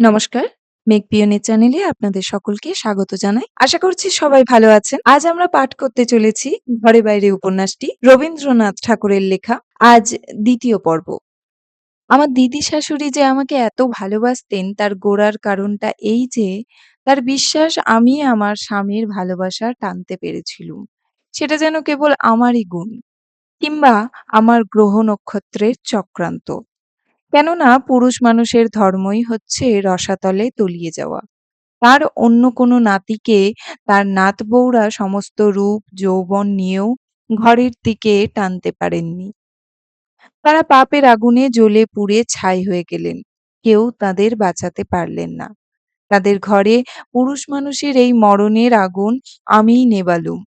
নমস্কার। মেঘ পিয়নের চ্যানেলে আপনাদের সকলকে স্বাগত জানাই। আশা করছি সবাই ভালো আছেন। আজ আমরা পাঠ করতে চলেছি ঘরে বাইরে উপন্যাসটি রবীন্দ্রনাথ ঠাকুরের লেখা। আজ ২য় পর্ব। আমার দিদি শাশুড়ি যে আমাকে এত ভালোবাসতেন তার গোড়ার কারণটা এই যে তার বিশ্বাস আমি আমার স্বামীর ভালোবাসা টানতে পেরেছিলুম। সেটা যেন কেবল আমারই গুণ কিংবা আমার গ্রহ নক্ষত্রের চক্রান্ত। কেননা পুরুষ মানুষের ধর্মই হচ্ছে রসাতলে তলিয়ে যাওয়া। তার অন্য কোনো নাতিকে তার নাতবউরা সমস্ত রূপ যৌবন নিয়েও ঘরের দিকে টানতে পারেননি। তারা পাপের আগুনে জ্বলে পুড়ে ছাই হয়ে গেলেন। কেউ তাদের বাঁচাতে পারলেন না। তাদের ঘরে পুরুষ মানুষের এই মরণের আগুন আমিই নেবালুম,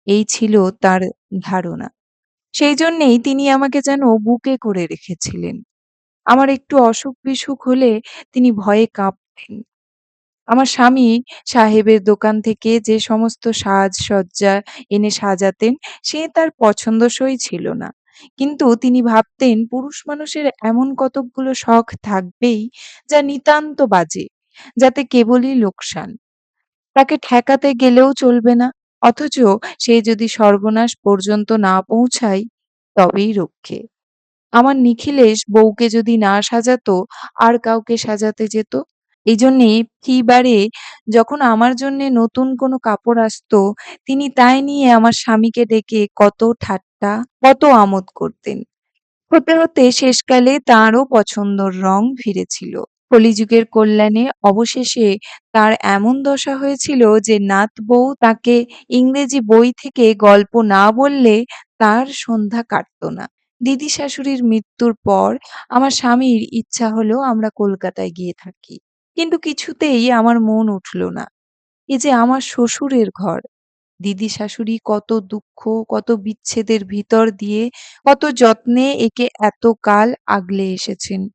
এই ছিল তার ধারণা। সেই জন্যেই তিনি আমাকে যেন বুকে করে রেখেছিলেন। আমার একটু অসুখ-বিসুখ হলে তিনি ভয়ে কাঁপতেন। আমার স্বামী সাহেবের দোকান থেকে যে সমস্ত সাজসজ্জা এনে সাজাতেন সে তার পছন্দসই ছিল না। কিন্তু তিনি ভাবতেন পুরুষ মানুষের এমন কতকগুলো শখ থাকবেই যা নিতান্ত বাজে, যাতে কেবলই লোকসান। তাকে ঠেকাতে গেলেও চলবে না। অথচ সে যদি সর্বনাশ পর্যন্ত না পৌঁছায় তবেই রক্ষে। আমার নিখিলেশ বউকে যদি না সাজাতো আর কাউকে সাজাতে যেত। এইজন্যে ফিবারে যখন আমার জন্যে নতুন কোনো কাপড় আসতো তিনি তাই নিয়ে আমার স্বামীকে ডেকে কত ঠাট্টা, কত আমোদ করতেন। হতে হতে শেষকালে তাঁরও পছন্দর রং ফিরেছিল। কলিযুগের কল্যাণে অবশেষে তার এমন দশা হয়েছিল যে নাতবউ তাকে ইংরেজি বই থেকে গল্প না বললে তার সন্ধ্যা কাটত না। দিদি শাশুড়ির মৃত্যুর পর আমার স্বামীর ইচ্ছা হলো আমরা কলকাতায় গিয়ে থাকি। কিন্তু কিছুতেই আমার মন উঠল না। এ যে আমার শ্বশুরের ঘর। দিদি শাশুড়ি কত দুঃখ, কত বিচ্ছেদের ভিতর দিয়ে, কত যত্নে একে এতকাল আগলে এসেছেন।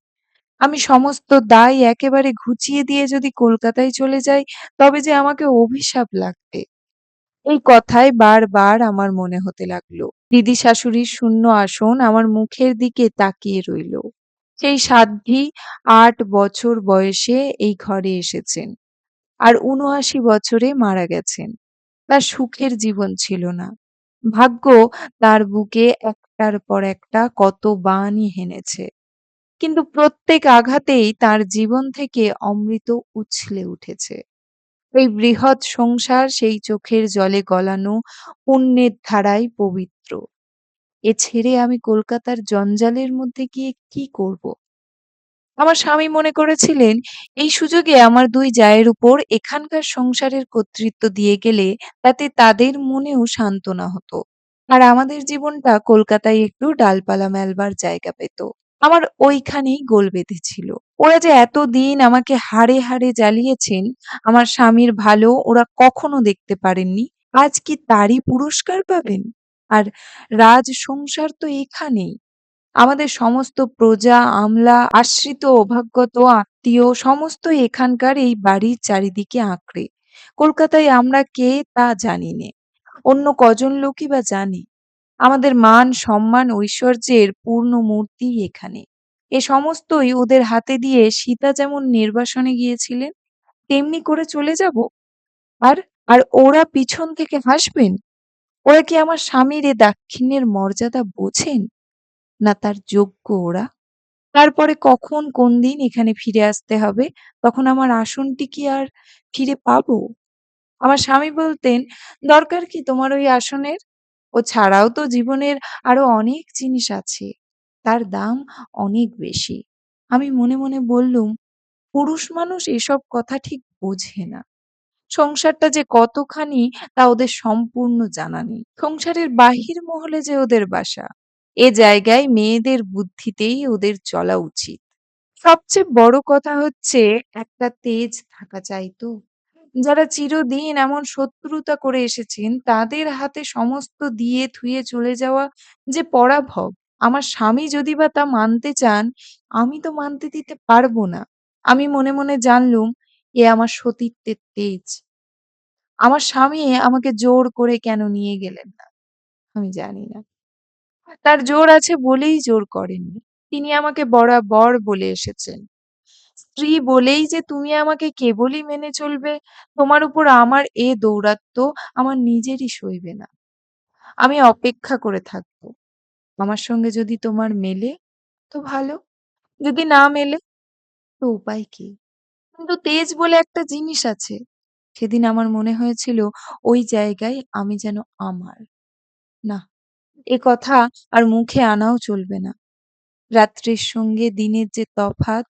আমি সমস্ত দায় একেবারে ঘুচিয়ে দিয়ে যদি কলকাতায় চলে যাই, তবে যে আমাকে অভিশাপ লাগবে। এই কথাই বারবার আমার মনে হতে লাগলো। দিদি শাশুড়ির শূন্য আসন আমার মুখের দিকে তাকিয়ে রইল। সেই সাধ্বী ৮ বছর বয়সে এই ঘরে এসেছেন। আর ৭৯ বছরে মারা গেছেন। তার সুখের জীবন ছিল না। ভাগ্য তার বুকে একটার পর একটা কত বানই হেনেছে। কিন্তু প্রত্যেক আঘাতেই তার জীবন থেকে অমৃত উছলে উঠেছে। এই বৃহৎ সংসার সেই চোখের জলে গলানো পুণ্যের ধারায় পবিত্র। এ ছেড়ে আমি কলকাতার জঞ্জালের মধ্যে গিয়ে কি করব? আমার স্বামী মনে করেছিলেন এই সুযোগে আমার ২ জায়ের উপর এখানকার সংসারের কর্তৃত্ব দিয়ে গেলে তাতে তাদের মনেও সান্ত্বনা হতো। আর আমাদের জীবনটা কলকাতায় একটু ডালপালা মেলবার জায়গা পেত। আমার ওইখানেই গোল বেঁধেছিল। ওরা যে এতদিন আমাকে হাড়ে হাড়ে জ্বালিয়েছেন, আমার স্বামীর ভালো ওরা কখনো দেখতে পারেননি। আজ কি তারই পুরস্কার পাবেন? আর রাজ সংসার তো এখানেই। আমাদের সমস্ত প্রজা, আমলা, আশ্রিত, অভাগত, আত্মীয় সমস্তই এখানকার এই বাড়ির চারিদিকে আঁকড়ে। কলকাতায় আমরা কে তা জানি নে। অন্য কজন লোকই বা জানে। আমাদের মান, সম্মান, ঐশ্বর্যের পূর্ণ মূর্তি এখানে। এ সমস্তই ওদের হাতে দিয়ে সীতা যেমন নির্বাসনে গিয়েছিলেন, তেমনি করে চলে যাব? আর আর ওরা পিছন থেকে হাসবেন? ওরা কি আমার স্বামীর এ দাক্ষিণ্যের মর্যাদা বোঝেন? না তার যোগ্য ওরা? তারপরে কখন কোন দিন এখানে ফিরে আসতে হবে, তখন আমার আসনটি কি আর ফিরে পাবো? আমার স্বামী বলতেন, "দরকার কি তোমার ওই আসনের? ও ছাড়াও তো জীবনের আরো অনেক জিনিস আছে। তার দাম অনেক বেশি।" আমি মনে মনে বললুম, "পুরুষ মানুষ এসব কথা ঠিক বোঝে না। সংসারটা যে কতখানি তা ওদের সম্পূর্ণ জানা নেই। সংসারের বাহির মহলে যে ওদের বাসা, এ জায়গায় মেয়েদের বুদ্ধিতেই ওদের চলা উচিত। সবচেয়ে বড় কথা হচ্ছে একটা তেজ থাকা চাই তো। যারা চিরদিন এমন শত্রুতা করে এসেছেন তাদের হাতে সমস্ত দিয়ে থুয়ে চলে যাওয়া যে পরাভব। আমার স্বামী যদি বা তা মানতে চান, আমি তো মানতে দিতে পারব না।" আমি মনে মনে জানলুম এ আমার সতীত্বের তেজ। আমার স্বামী আমাকে জোর করে কেন নিয়ে গেলেন না, আমি জানি না। তার জোর আছে বলেই জোর করেননি। তিনি আমাকে বরাবর বলে এসেছেন, স্ত্রী বলেই যে তুমি আমাকে কেবলই মেনে চলবে, তোমার উপর আমার এ দৌরাত্ম্য আমার নিজেরই সইবে না। আমি অপেক্ষা করে থাকব। আমার সঙ্গে যদি তোমার মেলে তো ভালো, যদি না মেলে তো উপায় কি? কিন্তু তেজ বলে একটা জিনিস আছে। সেদিন আমার মনে হয়েছিল ওই জায়গায় আমি যেন আমার। না, এ কথা আর মুখে আনাও চলবে না। রাত্রির সঙ্গে দিনের যে তফাৎ,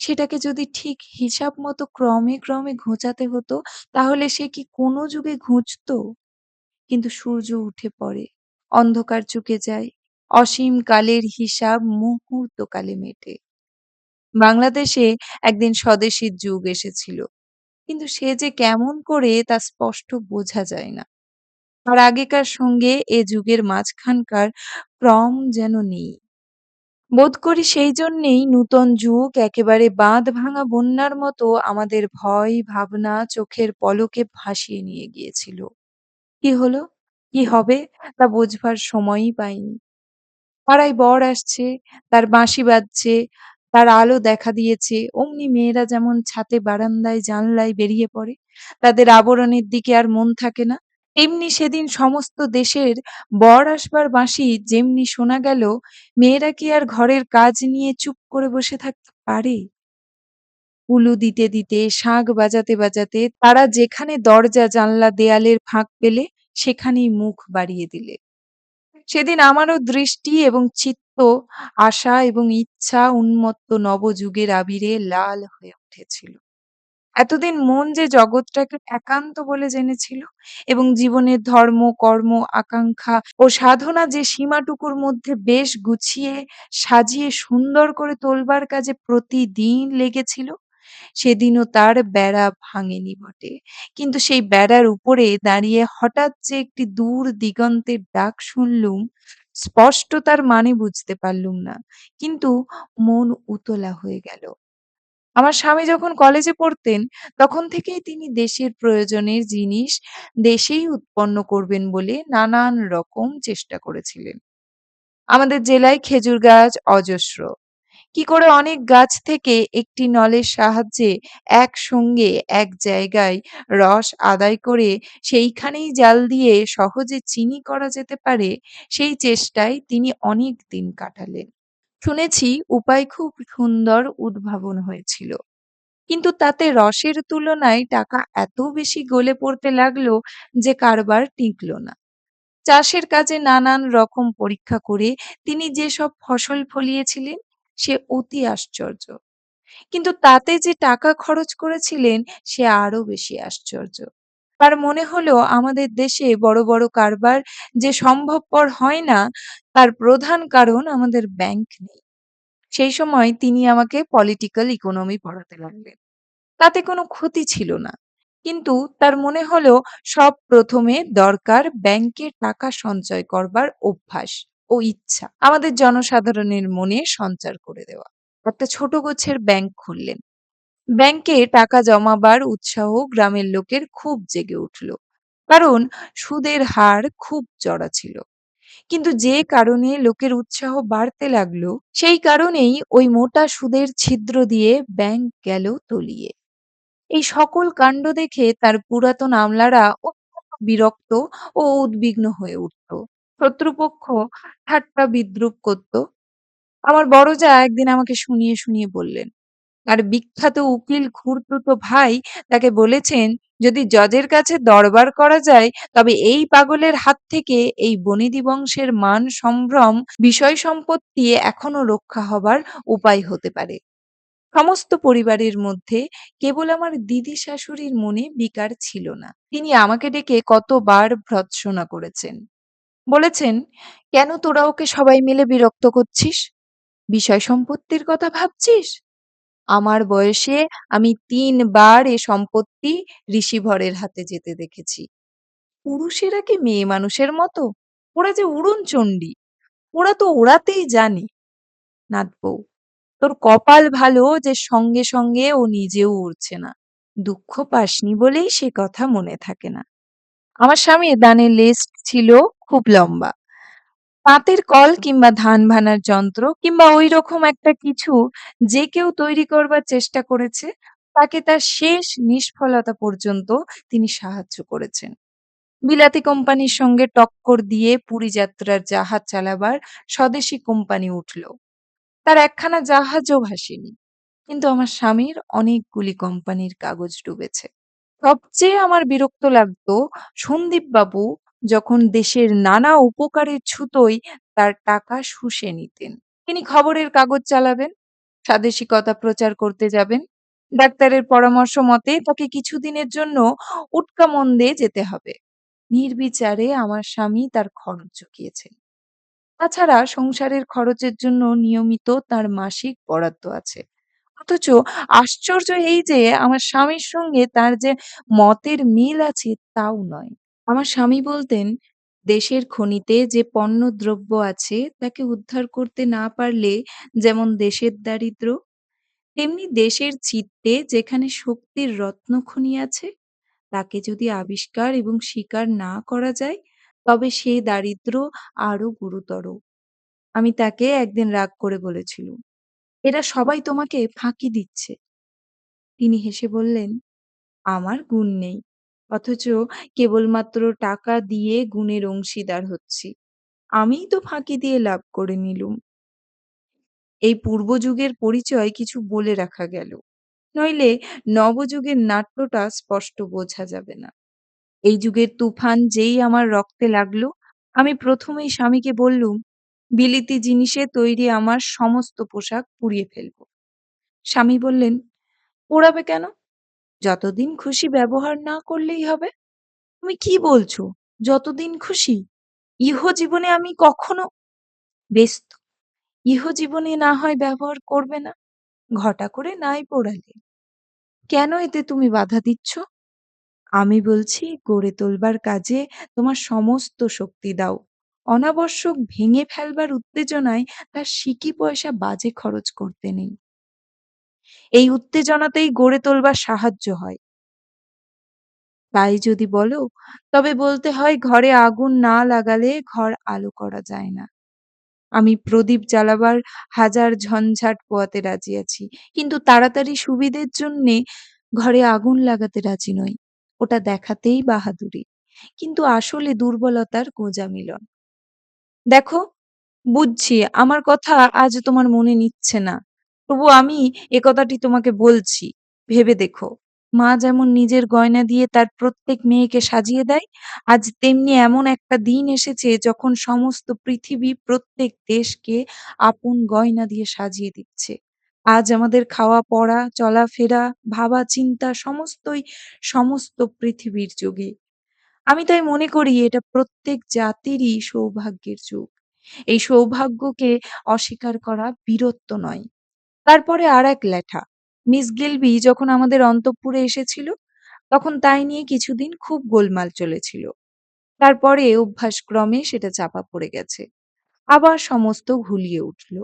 সেটাকে যদি ঠিক হিসাব মতো ক্রমে, ক্রমে ঘোচাতে হতো, তাহলে সে কি কোনো যুগে ঘুচত? কিন্তু সূর্য উঠে পড়ে, অন্ধকার চুকে যায়, অসীম কালের হিসাব মুহূর্তকালে মেটে। বাংলাদেশে একদিন স্বদেশীর যুগ এসেছিল। কিন্তু সে যে কেমন করে তা স্পষ্ট বোঝা যায় না। আর আগেকার সঙ্গে এ যুগের মাঝখানকার ক্রম যেন নেই। বোধ করি সেই জন্যেই নূতন যুগ একেবারে বাঁধ ভাঙা বন্যার মতো আমাদের ভয় ভাবনা চোখের পলকে ভাসিয়ে নিয়ে গিয়েছিল। কি হলো? কি হবে? তা বোঝবার সময়ই পাইনি। পাড়ায় বর আসছে, তার বাঁশি বাজছে, তার আলো দেখা দিয়েছে, অমনি মেয়েরা যেমন ছাতে বারান্দায় জানলায় বেরিয়ে পড়ে, তাদের আবরণের দিকে আর মন থাকে না। তেমনি সেদিন সমস্ত দেশের বর আসবার বাঁশি যেমনি শোনা গেল, মেয়েরা কি আর ঘরের কাজ নিয়ে চুপ করে বসে থাকতে পারে? উলু দিতে দিতে, শাঁখ বাজাতে বাজাতে তারা যেখানে দরজা জানলা দেয়ালের ফাঁক পেলে সেখানেই মুখ বাড়িয়ে দিলে। সেদিন আমারও দৃষ্টি এবং চিত্ত আশা এবং ইচ্ছা উন্মত্ত নবযুগের আবিরে লাল হয়ে উঠেছিল। এতদিন মন যে জগৎটাকে একান্ত বলে জেনেছিল এবং জীবনের ধর্ম, কর্ম, আকাঙ্ক্ষা ও সাধনা যে সীমাটুকুর মধ্যে বেশ গুছিয়ে সাজিয়ে সুন্দর করে তোলবার কাজে প্রতিদিন লেগেছিল, সেদিনও তার বেড়া ভাঙেনি বটে। কিন্তু সেই বেড়ার উপরে দাঁড়িয়ে হঠাৎ যে একটি দূর দিগন্তের ডাক শুনলুম, স্পষ্ট তার মানে বুঝতে পারলুম না। কিন্তু মন উতলা হয়ে গেল। আমার স্বামী যখন কলেজে পড়তেন, তখন থেকেই তিনি দেশের প্রয়োজনের জিনিস দেশেই উৎপন্ন করবেন বলে নানান রকম চেষ্টা করেছিলেন। আমাদের জেলায় খেজুর গাছ অজস্র। কি করে অনেক গাছ থেকে একটি নলের সাহায্যে একসঙ্গে এক জায়গায় রস আদায় করে সেইখানেই জাল দিয়ে সহজে চিনি করা যেতে পারে, সেই চেষ্টায় তিনি অনেক দিন কাটালেন। শুনেছি উপায় খুব সুন্দর উদ্ভাবন হয়েছিল। কিন্তু তাতে রসের তুলনায় টাকা এত বেশি গলে পড়তে লাগলো যে কারবার টিকলো না। চাষের কাজে নানান রকম পরীক্ষা করে তিনি যেসব ফসল ফলিয়েছিলেন সে অতি আশ্চর্য। কিন্তু তাতে যে টাকা খরচ করেছিলেন সে আরো বেশি আশ্চর্য। তার মনে হলো আমাদের দেশে বড় বড় কারবার যে সম্ভবপর হয় না, তার প্রধান কারণ আমাদের ব্যাংক নেই। সেই সময় তিনি আমাকে পলিটিক্যাল ইকোনমি পড়াতে লাগলেন। তাতে কোনো ক্ষতি ছিল না। কিন্তু তার মনে হলো সব প্রথমে দরকার ব্যাংকে টাকা সঞ্চয় করবার অভ্যাস ও ইচ্ছা আমাদের জনসাধারণের মনে সঞ্চার করে দেওয়া। একটা ছোট গোছের ব্যাংক খুললেন। ব্যাংকে টাকা জমাবার উৎসাহ গ্রামের লোকের খুব জেগে উঠল। কারণ সুদের হার খুব চড়া ছিল। কিন্তু যে কারণে লোকের উৎসাহ বাড়তে লাগলো, সেই কারণেই ওই মোটা সুদের ছিদ্র দিয়ে ব্যাংক গেল তলিয়ে। এই সকল কাণ্ড দেখে তার পুরাতন আমলারা অত্যন্ত বিরক্ত ও উদ্বিগ্ন হয়ে উঠত। শত্রুপক্ষ ঠাট্টা বিদ্রূপ করত। আমার বড় জা একদিন আমাকে শুনিয়ে শুনিয়ে বললেন, আর বিখ্যাত উকিল খুড়তুতো ভাই তাকে বলেছেন, যদি জজের কাছে দরবার করা যায় তবে এই পাগলের হাত থেকে এই বনেদি বংশের মান সম্ভ্রম বিষয় সম্পত্তি এখনো রক্ষা হবার উপায় হতে পারে। সমস্ত পরিবারের মধ্যে কেবল আমার দিদি শাশুড়ির মনে বিকার ছিল না। তিনি আমাকে ডেকে কতবার ভর্ৎসনা করেছেন। বলেছেন, কেন তোরা ওকে সবাই মিলে বিরক্ত করছিস? বিষয় সম্পত্তির কথা ভাবছিস? আমার বয়সে আমি ৩ বার এ সম্পত্তি ঋষিভরের হাতে যেতে দেখেছি। পুরুষেরা কি মেয়ে মানুষের মতো? ওরা যে উড়নচণ্ডী, ওরা তো ওড়াতেই জানে। নাতবউ, তোর কপাল ভালো যে সঙ্গে সঙ্গে ও নিজেও উড়ছে না। দুঃখ পাসনি বলেই সে কথা মনে থাকে না। আমার স্বামীর ডানে লেজ ছিল খুব লম্বা। তাঁতের কল কিংবা ধান ভানার যন্ত্র কিংবা ঐরকম একটা কিছু যে কেউ তৈরি করবার চেষ্টা করেছে, তাকে তার শেষ নিষ্ফলতা পর্যন্ত তিনি সাহায্য করেছেন। বিলাতি কোম্পানির সঙ্গে টক্কর দিয়ে পুরী যাত্রার জাহাজ চালাবার স্বদেশী কোম্পানি উঠল। তার একখানা জাহাজও ভাসেনি। কিন্তু আমার স্বামীর অনেকগুলি কোম্পানির কাগজ ডুবেছে। সবচেয়ে আমার বিরক্ত লাগতো সন্দীপবাবু যখন দেশের নানা উপকারের ছুতোয় তার টাকা শুষে নিতেন। তিনি খবরের কাগজ চালাবেন, স্বাদেশিকতা প্রচার করতে যাবেন। ডাক্তারের পরামর্শ মতে তাকে কিছুদিনের জন্য উটকামন্দে যেতে হবে। নির্বিচারে আমার স্বামী তার খরচ জুগিয়েছেন। তাছাড়া সংসারের খরচের জন্য নিয়মিত তার মাসিক বরাদ্দ আছে। অথচ আশ্চর্য এই যে আমার স্বামীর সঙ্গে তার যে মতের মিল আছে তাও নয়। আমার স্বামী বলতেন, দেশের খনিতে যে পণ্যদ্রব্য আছে তাকে উদ্ধার করতে না পারলে যেমন দেশের দারিদ্র্য, তেমনি দেশের চিত্তে যেখানে শক্তির রত্নখনি আছে তাকে যদি আবিষ্কার এবং স্বীকার না করা যায় তবে সে দারিদ্র্য আরো গুরুতর। আমি তাকে একদিন রাগ করে বলেছিলুম, এরা সবাই তোমাকে ফাঁকি দিচ্ছে। তিনি হেসে বললেন, আমার গুণ নেই, অথচ কেবলমাত্র টাকা দিয়ে গুণের অংশীদার হচ্ছি। আমিই তো ফাঁকি দিয়ে লাভ করে নিলুম। এই পূর্বযুগের পরিচয় কিছু বলে রাখা গেল, নইলে নবযুগের নাট্যটা স্পষ্ট বোঝা যাবে না। এই যুগের তুফান যেই আমার রক্তে লাগলো, আমি প্রথমেই স্বামীকে বললুম, বিলিতি জিনিসে তৈরি আমার সমস্ত পোশাক পুড়িয়ে ফেলব। স্বামী বললেন, পোড়াবে কেন? যতদিন খুশি ব্যবহার না করলেই হবে। তুমি কি বলছো? যতদিন খুশি? ইহজীবনে আমি কখনো বেশ তো, ইহজীবনে না হয় ব্যবহার করবে না, ঘটা করে নাই পোড়ালে। কেন এতে তুমি বাধা দিচ্ছ? আমি বলছি গড়ে তোলবার কাজে তোমার সমস্ত শক্তি দাও। অনাবশ্যক ভেঙে ফেলবার উত্তেজনায় তার সিকি পয়সা বাজে খরচ করতে নেই। এই উত্তেজনাতেই গড়ে তোলবার সাহায্য হয়। তাই যদি বলো, তবে বলতে হয় ঘরে আগুন না লাগালে ঘর আলো করা যায় না। আমি প্রদীপ জ্বালাবার হাজার ঝঞ্ঝাট পোয়াতে রাজি আছি, কিন্তু তাড়াতাড়ি সুবিধের জন্যে ঘরে আগুন লাগাতে রাজি নই। ওটা দেখাতেই বাহাদুরি, কিন্তু আসলে দুর্বলতার গোঁজা মিলন। দেখো, বুঝছি আমার কথা আজ তোমার মনে নিচ্ছে না, তবু আমি এ কথাটি তোমাকে বলছি, ভেবে দেখো। মা যেমন নিজের গয়না দিয়ে তার প্রত্যেক মেয়েকে সাজিয়ে দেয়, আজ তেমনি এমন একটা দিন এসেছে যখন সমস্ত পৃথিবী প্রত্যেক দেশকে আপন গয়না দিয়ে সাজিয়ে দিচ্ছে। আজ আমাদের খাওয়া পড়া চলাফেরা ভাবা চিন্তা সমস্তই সমস্ত পৃথিবীর যোগে। আমি তাই মনে করি এটা প্রত্যেক জাতিরই সৌভাগ্যের যুগ। এই সৌভাগ্যকে অস্বীকার করা বীরত্ব নয়। তারপরে আরেক লেঠা। মিস গিলবি যখন আমাদের অন্তঃপুরে এসেছিল, তখন তাই নিয়ে কিছুদিন খুব গোলমাল চলেছিল। তারপরে অভ্যাসক্রমে সেটা চাপা পড়ে গেছে। আবার সমস্ত ঘুলিয়ে উঠল।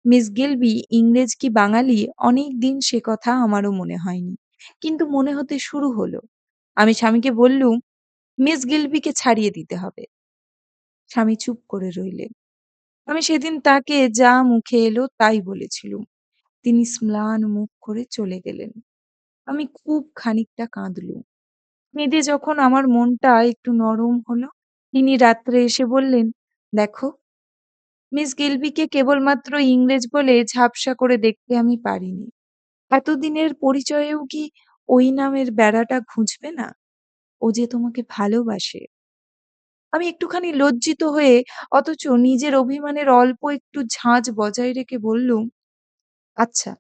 মিস গিলবি ইংরেজ কি বাঙালি অনেক দিন সে কথা আমারও মনে হয়নি। কিন্তু মনে হতে শুরু হলো। আমি স্বামীকে বললুম, মিস গিলবিকে ছাড়িয়ে দিতে হবে। স্বামী চুপ করে রইলেন। আমি সেদিন তাকে যা মুখে এলো তাই বলেছিলুম। তিনি ম্লান মুখ করে চলে গেলেন। আমি খুব খানিকটা কাঁদলুম। কেঁদে যখন আমার মনটা একটু নরম হলো, তিনি রাত্রে এসে বললেন, দেখো, মিস গিলবিকে কেবলমাত্র ইংরেজ বলে ঝাপসা করে দেখতে আমি পারিনি। এতদিনের পরিচয়েও কি ওই নামের বেড়াটা ঘুচবে না? ও যে তোমাকে ভালোবাসে। আমি একটুখানি লজ্জিত হয়ে অথচ নিজের অভিমানের অল্প একটু ঝাঁজ বজায় রেখে বললুম, আচ্ছা,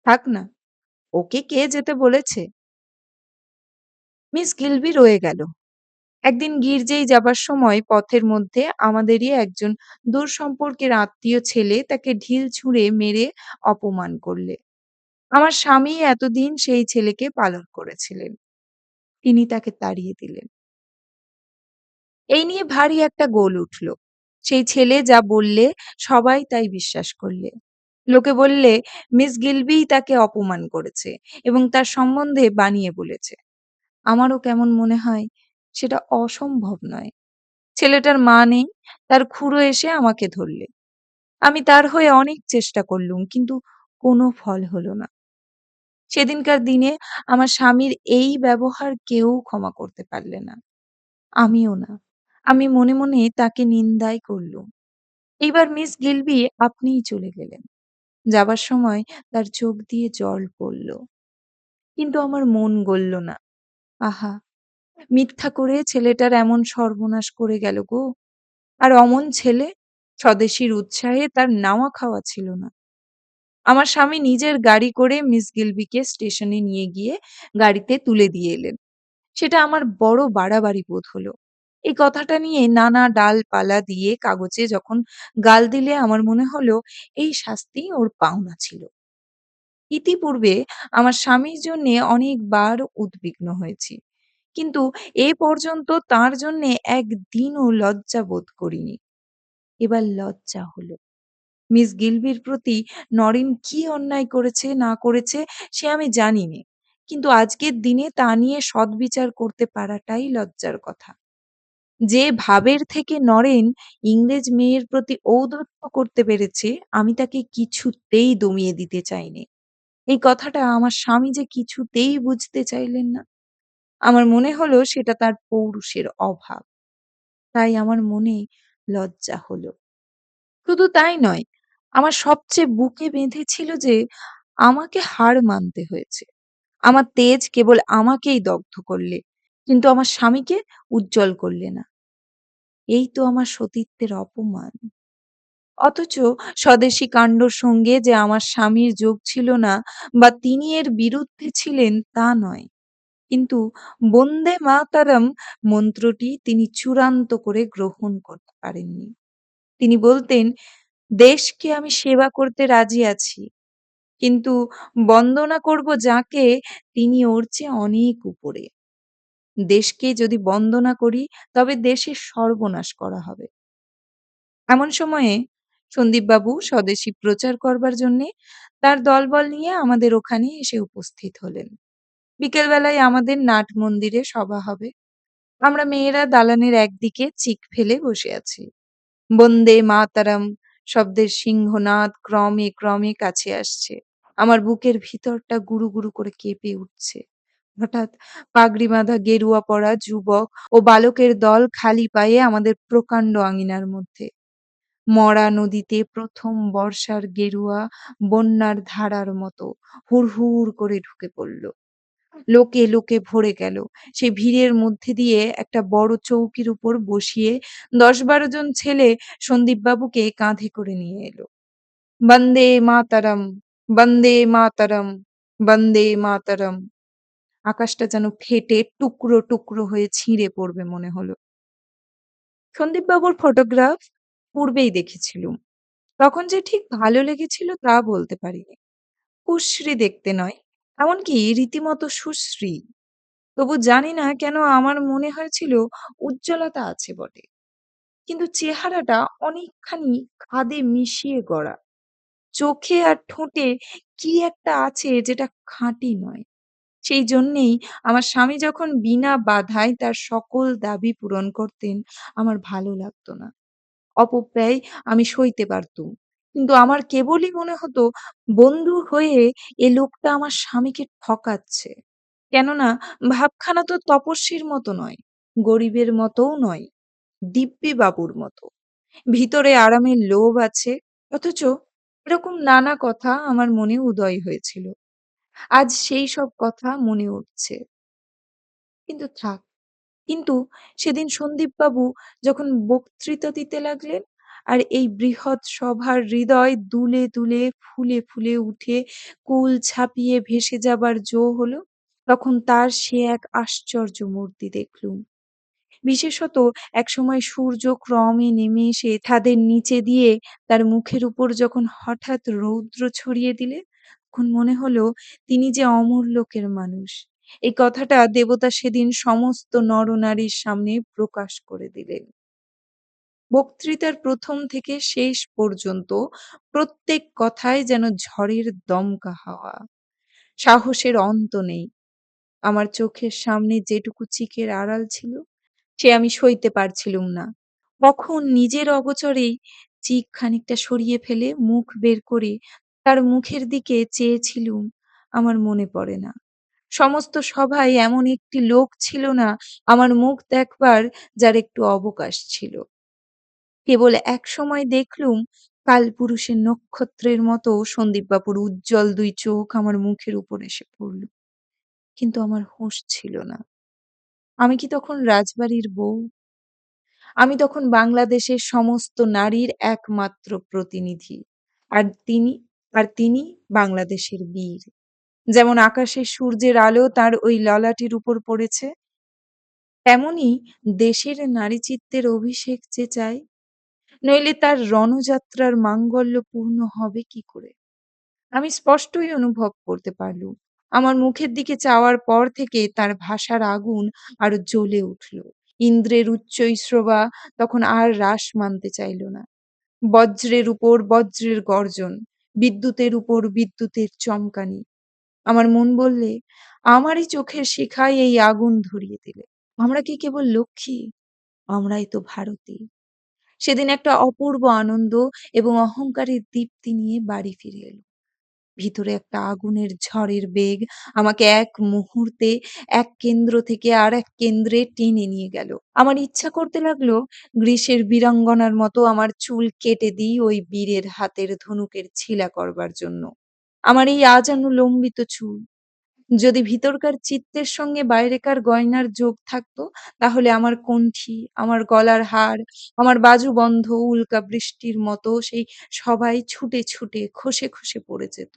থাক না, ওকে কে যেতে বলেছে? মিস গিলবি রয়ে গেল। একদিন গির্জেয় যাবার সময় পথের মধ্যে আমাদেরই একজন দূর সম্পর্কের আত্মীয় ছেলে তাকে ঢিল ছুঁড়ে মেরে অপমান করলে। আমার স্বামী এতদিন সেই ছেলেকে পালন করেছিলেন। তিনি তাকে তাড়িয়ে দিলেন। এই নিয়ে ভারী একটা গোল উঠল। সেই ছেলে যা বললে সবাই তাই বিশ্বাস করলে। লোকে বললে মিস গিলবিই তাকে অপমান করেছে এবং তার সম্বন্ধে বানিয়ে বলেছে। আমারও কেমন মনে হয় সেটা অসম্ভব নয়। ছেলেটার মা নেই, তার খুড়ো এসে আমাকে ধরলে। আমি তার হয়ে অনেক চেষ্টা করলুম, কিন্তু কোনো ফল হলো না। সেদিনকার দিনে আমার স্বামীর এই ব্যবহার কেউ ক্ষমা করতে পারলে না। আমিও না। আমি মনে, মনে তাকে নিন্দাই করলুম। এইবার মিস গিলবি আপনিই চলে গেলেন। যাবার সময় তার চোখ দিয়ে জল পড়ল। কিন্তু আমার মন গলল না। আহা! মিথ্যা করে ছেলেটার এমন সর্বনাশ করে গেল গো। আর অমন ছেলে! স্বদেশীর উৎসাহে তার নাওয়া খাওয়া ছিল না। আমার স্বামী নিজের গাড়ি করে মিস গিলবিকে স্টেশনে নিয়ে গিয়ে গাড়িতে তুলে দিয়ে এলেন। সেটা আমার বড় বাড়াবাড়ি বোধ হলো। এই কথাটা নিয়ে নানা ডালপালা দিয়ে কাগজে যখন গাল দিলে আমার মনে হলো এই শাস্তি ওর পাওনা ছিল। ইতিপূর্বে আমার স্বামীর জন্যে অনেকবার উদ্বিগ্ন হয়েছি। কিন্তু এ পর্যন্ত তাঁর জন্যে একদিনও লজ্জা বোধ করিনি। এবার লজ্জা হলো। মিস গিলবির প্রতি নরেন কি অন্যায় করেছে না করেছে সে আমি জানি নে। কিন্তু আজকের দিনে তা নিয়ে সদ্বিচার করতে পারাটাই লজ্জার কথা। যে ভাবের থেকে নরেন ইংরেজ মেয়ের প্রতি ঔদ্ধত্য করতে পেরেছে, আমি তাকে কিছুতেই দমিয়ে দিতে চাইনে। এই কথাটা আমার স্বামী যে কিছুতেই বুঝতে চাইলেন না। আমার মনে হলো সেটা তার পৌরুষের অভাব। তাই আমার মনে লজ্জা হলো। শুধু তাই নয়, আমার সবচেয়ে বুকে বেঁধেছিল যে আমাকে হার মানতে হয়েছে। আমার তেজ কেবল আমাকেই দগ্ধ করলে, কিন্তু আমার স্বামীকে উজ্জ্বল করলে না। এই তো আমার সতীত্বের অপমান। অথচ স্বদেশী কাণ্ডর সঙ্গে যে আমার স্বামীর যোগ ছিল না বা তিনি এর বিরুদ্ধে ছিলেন তা নয়। কিন্তু বন্দে মাতরম মন্ত্রটি তিনি চূড়ান্ত করে গ্রহণ করতে পারেননি। তিনি বলতেন, দেশকে আমি সেবা করতে রাজি আছি, কিন্তু বন্দনা করব যাকে তিনি ওর চেয়ে অনেক উপরে। দেশকে যদি বন্দনা করি তবে দেশের সর্বনাশ করা হবে। এমন সময়ে সন্দীপবাবু স্বদেশী প্রচার করবার জন্যে তার দলবল নিয়ে আমাদের ওখানে এসে উপস্থিত হলেন। বিকেলবেলায় আমাদের নাট মন্দিরে সভা হবে। আমরা মেয়েরা দালানের একদিকে চিক ফেলে বসে আছি। বন্দে মাতরম শব্দের সিংহনাদ ক্রমে ক্রমে কাছে আসছে। আমার বুকের ভিতরটা গুরু গুরু করে কেঁপে উঠছে। হঠাৎ পাগড়ি বাঁধা গেরুয়া পরা যুবক ও বালকের দল খালি পায়ে আমাদের প্রকাণ্ড আঙিনার মধ্যে। মরা নদীতে প্রথম বর্ষার গেরুয়া বন্যার ধারার মতো হুড়হুড় করে ঢুকে পড়ল। লোকে লোকে ভরে গেল। সেই ভিড়ের মধ্যে দিয়ে একটা বড় চৌকির উপর বসিয়ে ১০-১২ জন ছেলে সন্দীপবাবুকে কাঁধে করে নিয়ে এলো। বন্দে মাতরম, বন্দে মাতরম, বন্দে মাতরম। আকাশটা যেন ফেটে টুকরো টুকরো হয়ে ছিঁড়ে পড়বে মনে হলো। সন্দীপবাবুর ফটোগ্রাফ পূর্বেই দেখেছিলুম। তখন যে ঠিক ভালো লেগেছিল তা বলতে পারিনি। কুশ্রী দেখতে নয়, এমনকি রীতিমতো সুশ্রী। তবু জানি না কেন আমার মনে হয়েছিল উজ্জ্বলতা আছে বটে, কিন্তু চেহারাটা অনেকখানি খাদে মিশিয়ে গড়া। চোখে আর ঠোঁটে কি একটা আছে যেটা খাঁটি নয়। সেই জন্যেই আমার স্বামী যখন বিনা বাধায় তার সকল দাবি পূরণ করতেন, আমার ভালো লাগতো না। অপব্যয় আমি সইতে পারতুম। কিন্তু আমার কেবলই মনে হতো বন্ধু হয়ে এ লোকটা আমার স্বামীকে ঠকাচ্ছে। কেননা ভাবখানা তো তপস্বীর মতো নয়, গরিবের মতও নয়, দিব্যি বাবুর মতো। ভিতরে আরামের লোভ আছে। অথচ এরকম নানা কথা আমার মনে উদয় হয়েছিল। আজ সেই সব কথা মনে উঠছে। কিন্তু থাক। কিন্তু সেদিন সন্দীপবাবু যখন বক্তৃতা দিতে লাগলেন আর এই বৃহৎ সভার হৃদয় দুলে দুলে ফুলে ফুলে উঠে কুল ছাপিয়ে ভেসে যাবার জো হলো, তখন তার সে এক আশ্চর্য মূর্তি দেখলুম। বিশেষত একসময় সূর্য ক্রমে নেমে এসে ছাদের নিচে দিয়ে তার মুখের উপর যখন হঠাৎ রৌদ্র ছড়িয়ে দিলে, তখন মনে হলো তিনি যে অমর লোকের মানুষ। এই কথাটা দেবতা সেদিন সমস্ত নরনারীর সামনে প্রকাশ করে দিলেন। বক্তৃতার প্রথম থেকে শেষ পর্যন্ত প্রত্যেক কথায় যেন ঝড়ের দমকা হাওয়া। সাহসের অন্ত নেই। আমার চোখের সামনে যেটুকু চিকের আড়াল ছিল সে আমি সইতে পারছিলুম না। কখন নিজের অগোচরেই চিক খানিকটা সরিয়ে ফেলে মুখ বের করে তার মুখের দিকে চেয়েছিলুম আমার মনে পড়ে না। সমস্ত সভায় এমন একটি লোক ছিল না আমার মুখ দেখবার যার একটু অবকাশ ছিল। কেবল একসময় দেখলুম কালপুরুষের নক্ষত্রের মতো সন্দীপবাবুর উজ্জ্বল ২ চোখ আমার মুখের উপর এসে পড়ল। কিন্তু আমার হুঁশ ছিল না। আমি কি তখন রাজবাড়ির বউ? আমি তখন বাংলাদেশের সমস্ত নারীর একমাত্র প্রতিনিধি। আর তিনি তিনি বাংলাদেশের বীর। যেমন আকাশের সূর্যের আলো তার ওই ললাটের উপর পড়েছে, তেমনি দেশের নারীচিত্তের অভিষেক যে চাই, নইলে তার রণযাত্রার মাঙ্গল্য পূর্ণ হবে কি করে? আমি স্পষ্টই অনুভব করতে পারলুম। আমার মুখের দিকে চাওয়ার পর থেকে তার ভাষার আগুন আরো জ্বলে উঠল। ইন্দ্রের উচ্চৈঃশ্রবা তখন আর হ্রাস মানতে চাইল না। বজ্রের উপর বজ্রের গর্জন, বিদ্যুতের উপর বিদ্যুতের চমকানি। আমার মন বললে, আমারই চোখের শিখায় এই আগুন ধরিয়ে দিলে। আমরা কি কেবল লক্ষ্মী? আমরাই তো ভারতী। সেদিন একটা অপূর্ব আনন্দ এবং অহংকারের দীপ্তি নিয়ে বাড়ি ফিরে এলুম। ভিতরে একটা আগুনের ঝড়ের বেগ আমাকে এক মুহূর্তে এক কেন্দ্র থেকে আরেক কেন্দ্রে টেনে নিয়ে গেল। আমার ইচ্ছা করতে লাগলো গ্রীসের বীরাঙ্গনার মতো আমার চুল কেটে দিই ওই বীরের হাতের ধনুকের ছিলা করবার জন্য। আমার এই আজানুলম্বিত চুল যদি ভিতরকার চিত্তের সঙ্গে বাইরেকার গয়নার যোগ থাকতো, তাহলে আমার কণ্ঠী, আমার গলার হার, আমার বাজুবন্ধ উল্কা বৃষ্টির মতো সেই সবাই ছুটে ছুটে খসে খসে পড়ে যেত।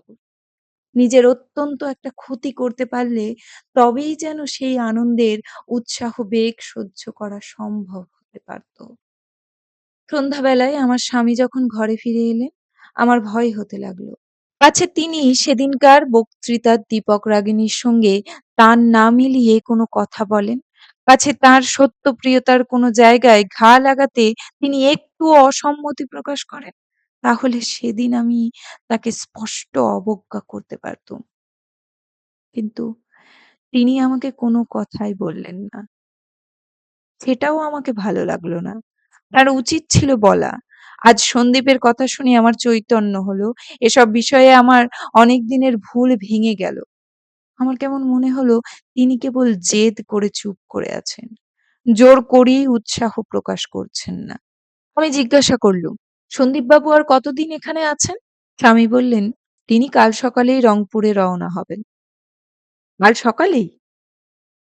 নিজের অত্যন্ত একটা ক্ষতি করতে পারলে তবেই যেন সেই আনন্দের উৎসাহ বেগ সহ্য করা সম্ভব হতে পারত। সন্ধ্যাবেলায় আমার স্বামী যখন ঘরে ফিরে এলেন, আমার ভয় হতে লাগলো। পাছে তিনি সেদিনকার বক্তৃতার দীপক রাগিণীর সঙ্গে তার না মিলিয়ে কোনো কথা বলেন, পাছে তার সত্যপ্রিয়তার কোনো জায়গায় ঘা লাগাতে তিনি একটুও অসম্মতি প্রকাশ করেন, তাহলে সেদিন আমি তাকে স্পষ্ট অবজ্ঞা করতে পারতুম। কিন্তু তিনি আমাকে কোনো কথাই বললেন না। সেটাও আমাকে ভালো লাগলো না। তার উচিত ছিল বলা। আজ সন্দীপের কথা শুনে আমার চৈতন্য হলো। এসব বিষয়ে আমার অনেক দিনের ভুল ভেঙে গেল। আমার কেমন মনে হলো তিনি কেবল জেদ করে চুপ করে আছেন। জোর করেই উৎসাহ প্রকাশ করছেন না। আমি জিজ্ঞাসা করলুম, সন্দীপবাবু আর কতদিন এখানে আছেন? স্বামী বললেন, তিনি কাল সকালেই রংপুরে রওনা হবেন। কাল সকালেই?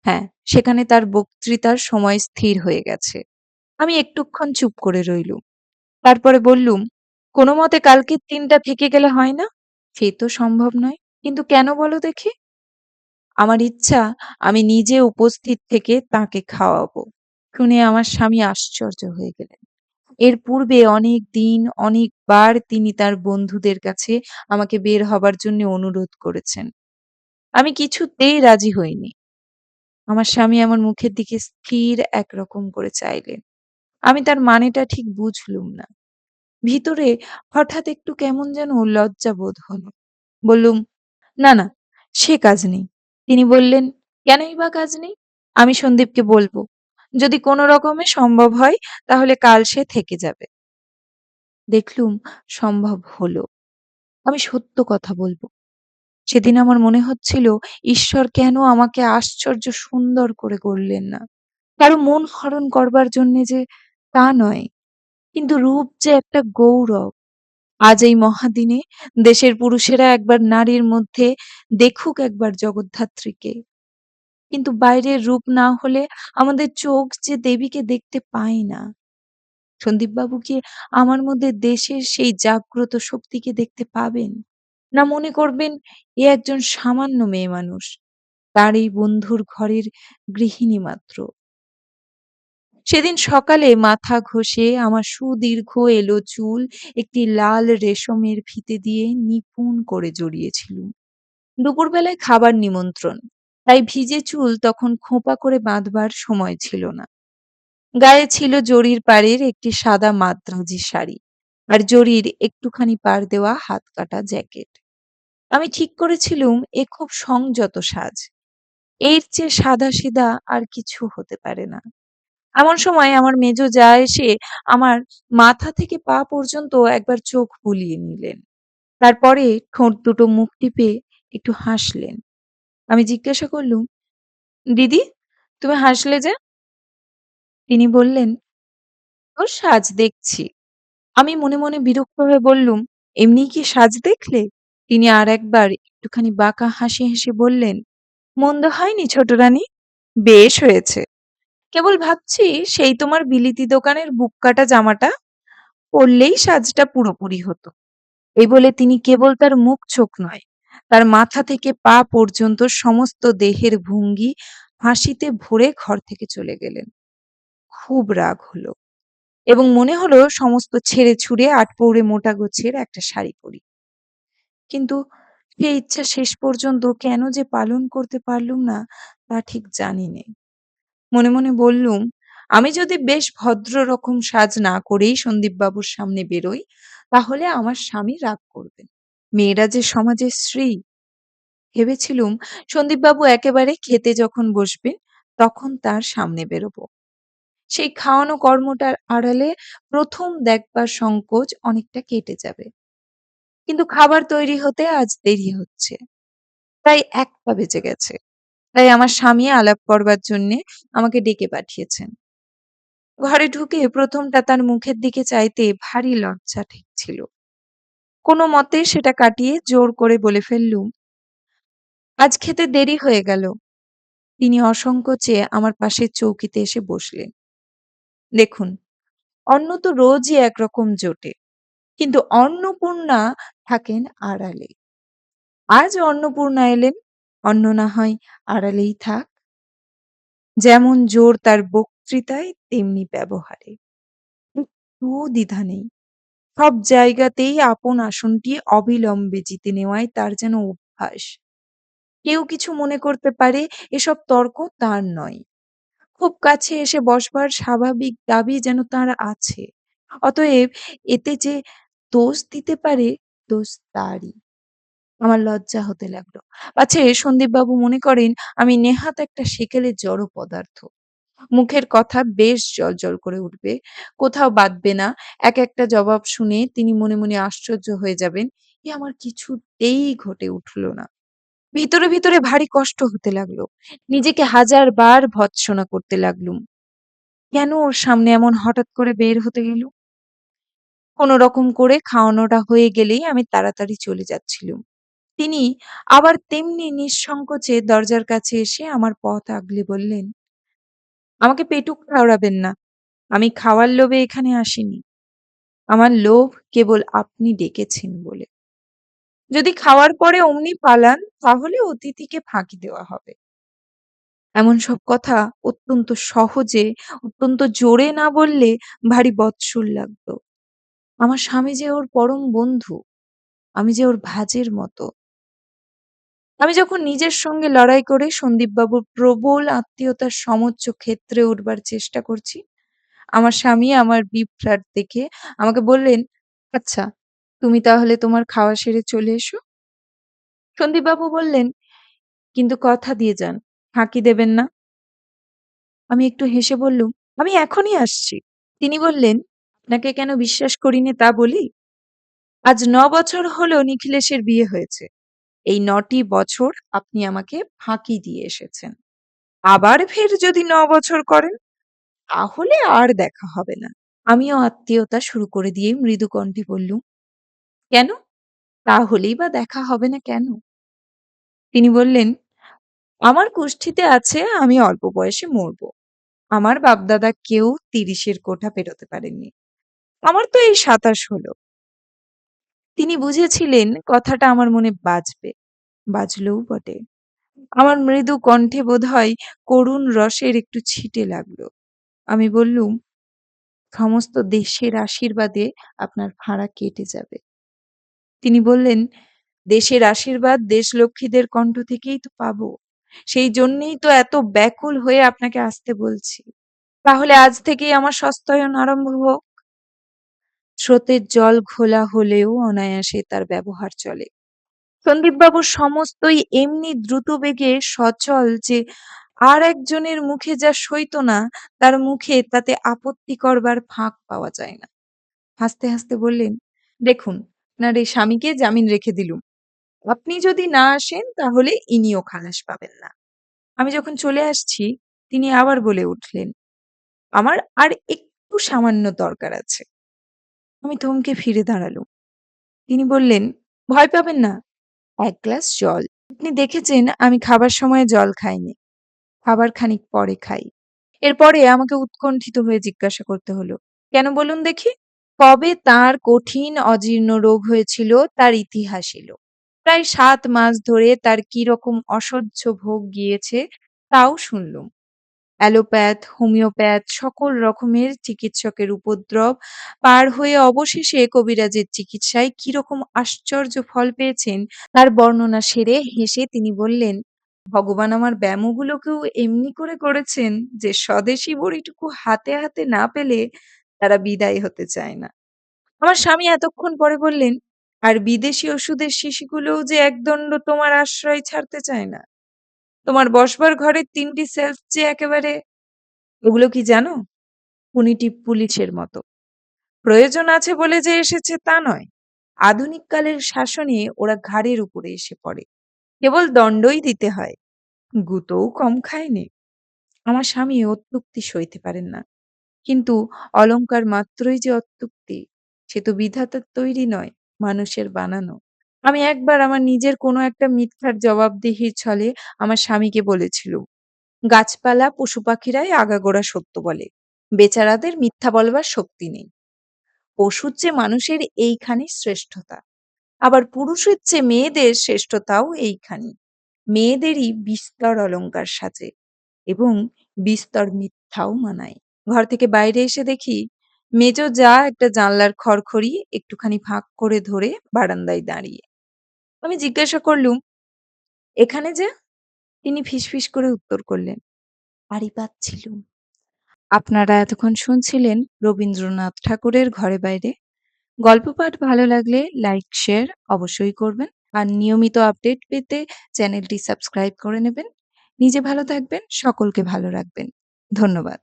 হ্যাঁ, সেখানে তার বক্তৃতার সময় স্থির হয়ে গেছে। আমি একটুক্ষণ চুপ করে রইলুম। তারপরে বললুম, কোনোমতে কালকের দিনটা থেকে গেলে হয় না? সে তো সম্ভব নয়। কিন্তু কেন বলো দেখি? আমার ইচ্ছা আমি নিজে উপস্থিত থেকে তাঁকে খাওয়াবো। শুনে আমার স্বামী আশ্চর্য হয়ে গেলেন। এর পূর্বে অনেক দিন অনেকবার তিনি তার বন্ধুদের কাছে আমাকে বের হবার জন্য অনুরোধ করেছেন। আমি কিছুতেই রাজি হইনি। আমার স্বামী আমার মুখের দিকে স্থির একরকম করে চাইলেন। আমি তার মানেটা ঠিক বুঝলুম না। ভিতরে হঠাৎ একটু কেমন যেন লজ্জা বোধ হলো। বললুম, না, না, সে কাজ নেই। তিনি বললেন, কেনই বা কাজ নেই? আমি সন্দীপকে বলব। যদি কোনো রকমে সম্ভব হয় তাহলে কাল সে থেকে যাবে। দেখলুম সম্ভব হলো। আমি সত্য কথা বলব। সেদিন আমার মনে হচ্ছিল ঈশ্বর কেন আমাকে আশ্চর্য সুন্দর করে গড়লেন না। কারো মন হরণ করবার জন্যে যে তা নয়। কিন্তু রূপ যে একটা গৌরব। আজ এই মহাদিনে দেশের পুরুষেরা একবার নারীর মধ্যে দেখুক একবার জগদ্ধাত্রীকে। কিন্তু বাইরের রূপ না হলে আমাদের চোখ যে দেবীকে দেখতে পায় না। সন্দীপবাবু কি আমার মধ্যে দেশের সেই জাগ্রত শক্তিকে দেখতে পাবেন? না মনে করবেন এ একজন সামান্য মেয়ে মানুষ, তার এই বন্ধুর ঘরের গৃহিণী মাত্র। সেদিন সকালে মাথা ঘষে আমার সুদীর্ঘ এলো চুল একটি লাল রেশমের ফিতে দিয়ে নিপুণ করে জড়িয়েছিলুম। দুপুরবেলায় খাবার নিমন্ত্রণ, তাই ভিজে চুল তখন খোঁপা করে বাঁধবার সময় ছিল না। গায়ে ছিল জরির পাড়ের একটি সাদা মাদ্রাজি শাড়ি আর জরির একটুখানি পাড় দেওয়া হাত কাটা জ্যাকেট। আমি ঠিক করেছিলুম এ খুব সংযত সাজ। এর চেয়ে সাদাসিধা আর কিছু হতে পারে না। এমন সময় আমার মেজ জা এসে আমার মাথা থেকে পা পর্যন্ত একবার চোখ বুলিয়ে নিলেন। তারপরে ঠোঁট দুটো মুখ টিপে একটু হাসলেন। আমি জিজ্ঞাসা করলুম, "দিদি, তুমি হাসলে যে?" তিনি বললেন, "তোর সাজ দেখছি।" আমি মনে মনে বিরক্ত হয়ে বললুম, "এমনিই কি সাজ দেখলে?" তিনি আরেকবার একটুখানি বাঁকা হাসি হেসে বললেন, "মন্দ হয়নি ছোট রানী, বেশ হয়েছে। কেবল ভাবছি সেই তোমার বিলিতি দোকানের বুক কাটা জামাটা পরলেই সাজটা পুরোপুরি হতো।" এই বলে তিনি কেবল তার মুখ চোখ নয়, তার মাথা থেকে পা পর্যন্ত সমস্ত দেহের ভঙ্গি হাসিতে ভরে ঘর থেকে চলে গেলেন। খুব রাগ হলো এবং মনে হলো সমস্ত ছেড়ে ছুড়ে আটপৌরে মোটা গোছের একটা শাড়ি পরি। কিন্তু সে ইচ্ছা শেষ পর্যন্ত কেন যে পালন করতে পারলুম না তা ঠিক জানি নে। মনে মনে বললুম, আমি যদি বেশ ভদ্র রকম সাজ না করেই সন্দীপবাবুর সামনে বেরোই তাহলে আমার স্বামী রাগ করবেন। মেয়েরা যে সমাজের শ্রী। ভেবেছিলুম সন্দীপবাবু একেবারে খেতে যখন বসবেন তখন তার সামনে বেরোবো। সেই খাওয়ানো কর্মটার আড়ালে প্রথম দেখবার সংকোচ অনেকটা কেটে যাবে। কিন্তু খাবার তৈরি হতে আজ দেরি হচ্ছে। প্রায় ১টা বেজে গেছে। তাই আমার স্বামী আলাপ করবার জন্যে আমাকে ডেকে পাঠিয়েছেন। ঘরে ঢুকে প্রথমটা তার মুখের দিকে চাইতে ভারী লজ্জা ঠেকছিল। কোনো মতে সেটা কাটিয়ে জোর করে বলে ফেললুম, আজ খেতে দেরি হয়ে গেল। তিনি অসংকোচে আমার পাশের চৌকিতে এসে বসলেন। দেখুন, অন্ন তো রোজই একরকম জোটে, কিন্তু অন্নপূর্ণা থাকেন আড়ালে। আজ অন্নপূর্ণা এলেন, অন্ন না হয় আড়ালেই থাক। যেমন জোর তার বক্তৃতায় তেমনি ব্যবহারে। একটু দ্বিধা নেই। সব জায়গাতেই আপন আসনটি অবিলম্বে জিতে নেওয়াই তার যেন অভ্যাস। কেউ কিছু মনে করতে পারে এসব তর্ক তার নয়। খুব কাছে এসে বসবার স্বাভাবিক দাবি যেন তার আছে। অতএব এতে যে দোষ দিতে পারে, দোষ তারই। আমার লজ্জা হতে লাগলো। পাছে সন্দীপবাবু মনে করেন আমি নেহাত একটা সেকেলে জড় পদার্থ। মুখের কথা বেশ জলজল করে উঠবে, কোথাও বাধবে না। এক-একটা জবাব শুনে তিনি মনে মনে আশ্চর্য হয়ে যাবেন। এ আমার কিছুতেই ঘটে উঠল না। ভিতরে ভিতরে ভারী কষ্ট হতে লাগলো। নিজেকে হাজারবার ভর্ৎসনা করতে লাগলুম। কেন ওর সামনে এমন হঠাৎ করে বের হতে গেলুম? কোনো রকম করে খাওয়ানোটা হয়ে গেলেই আমি তাড়াতাড়ি চলে যাচ্ছিলুম। তিনি আবার তেমনি নিঃসংকোচে দরজার কাছে এসে আমার পথ আগলে বললেন, "আমাকে পেটুক ঠাওরাবেন না। আমি খাওয়ার লোভে এখানে আসিনি। আমার লোভ কেবল আপনি ডেকেছেন বলে। যদি খাওয়ার পরে অমনি পালান তাহলে অতিথিকে ফাঁকি দেওয়া হবে।" এমন সব কথা অত্যন্ত সহজে, অত্যন্ত জোরে না বললে ভারী বৎসর লাগতো। আমার স্বামী যে ওর পরম বন্ধু, আমি যে ওর ভাজের মতো। আমি যখন নিজের সঙ্গে লড়াই করে সন্দীপবাবুর প্রবল আত্মীয়তার সমোচ্চ ক্ষেত্রে উঠবার চেষ্টা করছি, আমার স্বামী আমার বিভ্রাট দেখে আমাকে বললেন, "আচ্ছা, তুমি তাহলে তোমার খাওয়া সেরে চলে এসো।" সন্দীপবাবু বললেন, "কিন্তু কথা দিয়ে যান, ফাঁকি দেবেন না।" আমি একটু হেসে বললুম, "আমি এখনই আসছি।" তিনি বললেন, "আপনাকে কেন বিশ্বাস করিনে তা বলি? আজ ৯ বছর হলো নিখিলেশের বিয়ে হয়েছে। এই ৯টি বছর আপনি আমাকে ফাঁকি দিয়ে এসেছেন। আবার ফের যদি ৯ বছর করেন, তাহলে আর দেখা হবে না।" আমিও আত্মীয়তা শুরু করে দিয়ে মৃদু কণ্ঠে বললুম, "কেন? তাহলেই বা দেখা হবে না কেন?" তিনি বললেন, "আমার কুষ্ঠিতে আছে আমি অল্প বয়সে মরব। আমার বাপদাদা কেউ ৩০-এর কোঠা পেরোতে পারেননি। আমার তো এই ২৭ হলো।" তিনি বুঝেছিলেন কথাটা আমার মনে বাজবে। বাজলও বটে। আমার মৃদু কণ্ঠে বোধহয় করুণ রসের একটু ছিটে লাগলো। আমি বললুম, "সমস্ত দেশের আশীর্বাদে আপনার ভাড়া কেটে যাবে।" তিনি বললেন, "দেশের আশীর্বাদ দেশলক্ষ্মীদের কণ্ঠ থেকেই তো পাবো। সেই জন্যেই তো এত ব্যাকুল হয়ে আপনাকে আসতে বলছি। তাহলে আজ থেকেই আমার সস্তায়ন আরম্ভ হোক।" স্রোতের জল ঘোলা হলেও অনায়াসে তার ব্যবহার চলে। সন্দীপবাবুর সমস্তই এমনি দ্রুতবেগে সচল যে আর একজনের মুখে যা সইত না, তার মুখে তাতে আপত্তি করবার ফাঁক পাওয়া যায় না। হাসতে, হাসতে বললেন, "দেখুন, আপনার এই স্বামীকে জামিন রেখে দিলুম। আপনি যদি না আসেন তাহলে ইনিও খালাস পাবেন না।" আমি যখন চলে আসছি, তিনি আবার বলে উঠলেন, "আমার আর একটু সামান্য দরকার আছে।" আমি থমকে ফিরে দাঁড়ালুম। তিনি বললেন, "ভয় পাবেন না, ১ গ্লাস জল। আপনি দেখেছেন আমি খাবার সময়ে জল খাইনি। খাবার খানিক পরে খাই।" এরপরে আমাকে উৎকণ্ঠিত হয়ে জিজ্ঞাসা করতে হলো, "কেন বলুন দেখি?" কবে তাঁর কঠিন অজীর্ণ রোগ হয়েছিল তার ইতিহাস এলো। প্রায় ৭ মাস ধরে তার কিরকম অসহ্য ভোগ গিয়েছে তাও শুনলুম। অ্যালোপ্যাথ, হোমিওপ্যাথ সকল রকমের চিকিৎসকের উপদ্রব পার হয়ে অবশেষে কবিরাজের চিকিৎসায় কিরকম আশ্চর্য ফল পেয়েছেন তার বর্ণনা সেরে হেসে তিনি বললেন, "ভগবান আমার ব্যামোগুলোকেও এমনি করে করেছেন যে স্বদেশী বড়িটুকু হাতে হাতে না পেলে তারা বিদায় হতে চায় না।" আমার স্বামী এতক্ষণ পরে বললেন, "আর বিদেশি ওষুধের শিশিগুলোও যে একদণ্ড তোমার আশ্রয় ছাড়তে চায় না। তোমার বসবার ঘরের ৩ টি সেলফ যে একেবারে, ওগুলো কি জানো? পুনিটি পুলিশের মতো। প্রয়োজন আছে বলে যে এসেছে তা নয়। আধুনিক কালের শাসনে ওরা ঘাড়ের উপরে এসে পড়ে। কেবল দণ্ডই দিতে হয়। গুতোও কম খায়নি।" আমার স্বামী অত্যুক্তি সইতে পারেন না। কিন্তু অলংকার মাত্রই যে অত্যুক্তি, সে তো বিধাতার তৈরি নয়, মানুষের বানানো। আমি একবার আমার নিজের কোনো একটা মিথ্যার জবাবদিহির ছলে আমার স্বামীকে বলেছিলুম, "গাছপালা, পশুপাখিরাই আগাগোড়া সত্য বলে। বেচারাদের মিথ্যা বলবার শক্তি নেই। পশুর চেয়ে মানুষের এইখানি শ্রেষ্ঠতা। আবার পুরুষের চেয়ে মেয়েদের শ্রেষ্ঠতাও এইখানি। মেয়েদেরই বিস্তর অলংকার সাজে এবং বিস্তর মিথ্যাও মানায়।" ঘর থেকে বাইরে এসে দেখি মেজো জা একটা জানলার খড়খড়ি একটুখানি ফাঁক করে ধরে বারান্দায় দাঁড়িয়ে। আমি জিজ্ঞাসা করলুম, "এখানে যে?" তিনি ফিসফিস করে উত্তর করলেন, "আড়ি পাতছিলুম।" আপনারা এতক্ষণ শুনছিলেন রবীন্দ্রনাথ ঠাকুরের ঘরে বাইরে। গল্প পাঠ ভালো লাগলে লাইক, শেয়ার অবশ্যই করবেন। আর নিয়মিত আপডেট পেতে চ্যানেলটি সাবস্ক্রাইব করে নেবেন। নিজে ভালো থাকবেন, সকলকে ভালো রাখবেন। ধন্যবাদ।